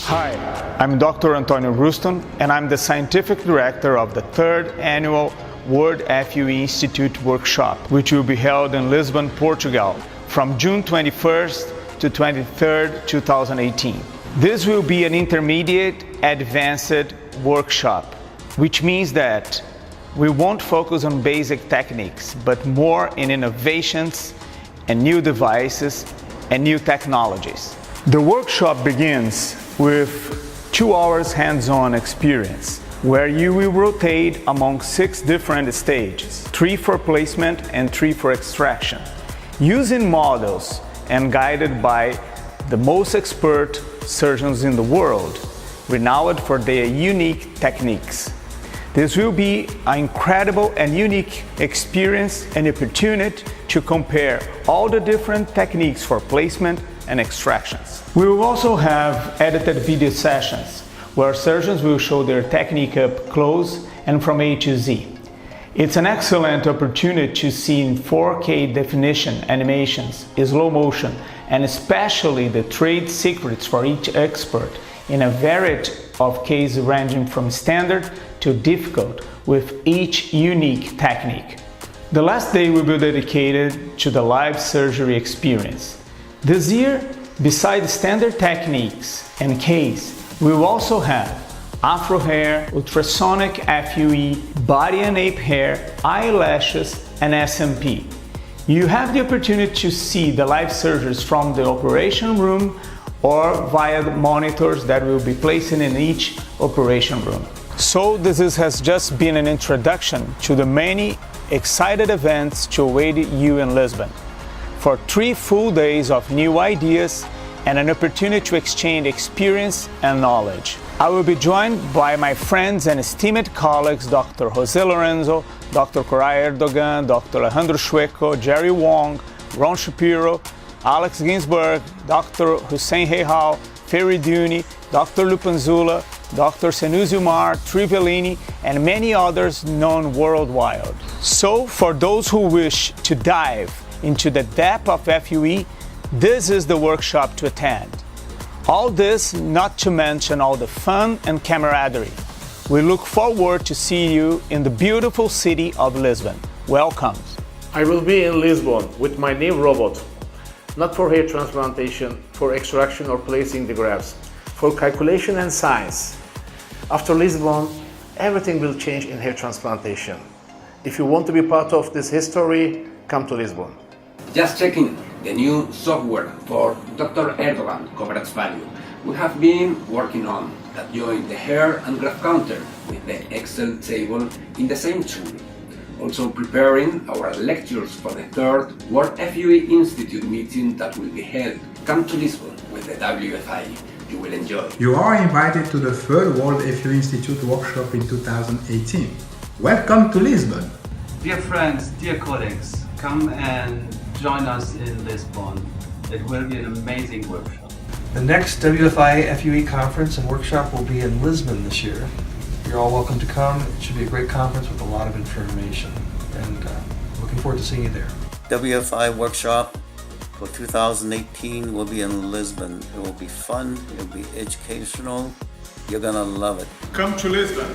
Hi, I'm Dr. Antonio Ruston, and I'm the Scientific Director of the 3rd Annual World FUE Institute Workshop, which will be held in Lisbon, Portugal, from June 21st to 23rd, 2018. This will be an intermediate advanced workshop, which means that we won't focus on basic techniques, but more in innovations and new devices and new technologies. The workshop begins with 2 hours hands-on experience, where you will rotate among 6 different stages, 3 for placement and 3 for extraction, using models and guided by the most expert surgeons in the world, renowned for their unique techniques. This will be an incredible and unique experience and opportunity to compare all the different techniques for placement and extractions. We will also have edited video sessions where surgeons will show their technique up close and from A to Z. It's an excellent opportunity to see in 4K definition animations, slow motion, and especially the trade secrets for each expert in a variety of cases ranging from standard to difficult with each unique technique. The last day will be dedicated to the live surgery experience. This year, besides standard techniques and case, we will also have afro hair, ultrasonic FUE, body and ape hair, eyelashes, and SMP. You have the opportunity to see the live surgeries from the operation room or via the monitors that will be placed in each operation room. So this has just been an introduction to the many excited events to await you in Lisbon, for 3 full days of new ideas and an opportunity to exchange experience and knowledge. I will be joined by my friends and esteemed colleagues Dr. Jose Lorenzo, Dr. Coraya Erdogan, Dr. Alejandro Chueco, Jerry Wong, Ron Shapiro, Alex Ginsberg, Dr. Hussein Heihal, Ferry Duni, Dr. Lupanzula, Dr. Senuzzi Umar, Trivellini, and many others known worldwide. So, for those who wish to dive into the depth of FUE, this is the workshop to attend. All this not to mention all the fun and camaraderie. We look forward to see you in the beautiful city of Lisbon. Welcome. I will be in Lisbon with my new robot, not for hair transplantation, for extraction or placing the grafts, for calculation and science. After Lisbon, everything will change in hair transplantation. If you want to be part of this history, come to Lisbon. Just checking the new software for Dr. Erdogan coverage value we have been working on that join the hair and graft counter with the Excel table in the same tool. Also preparing our lectures for the 3rd World FUE Institute meeting that will be held. Come to Lisbon with the WFI. You will enjoy. You are invited to the 3rd World FUE Institute workshop in 2018. Welcome to Lisbon. Dear friends, dear colleagues, come and join us in Lisbon. It will be an amazing workshop. The next WFI FUE conference and workshop will be in Lisbon this year. You're all welcome to come. It should be a great conference with a lot of information, and looking forward to seeing you there. WFI workshop for 2018 will be in Lisbon. It will be fun, it will be educational. You're gonna love it. Come to Lisbon.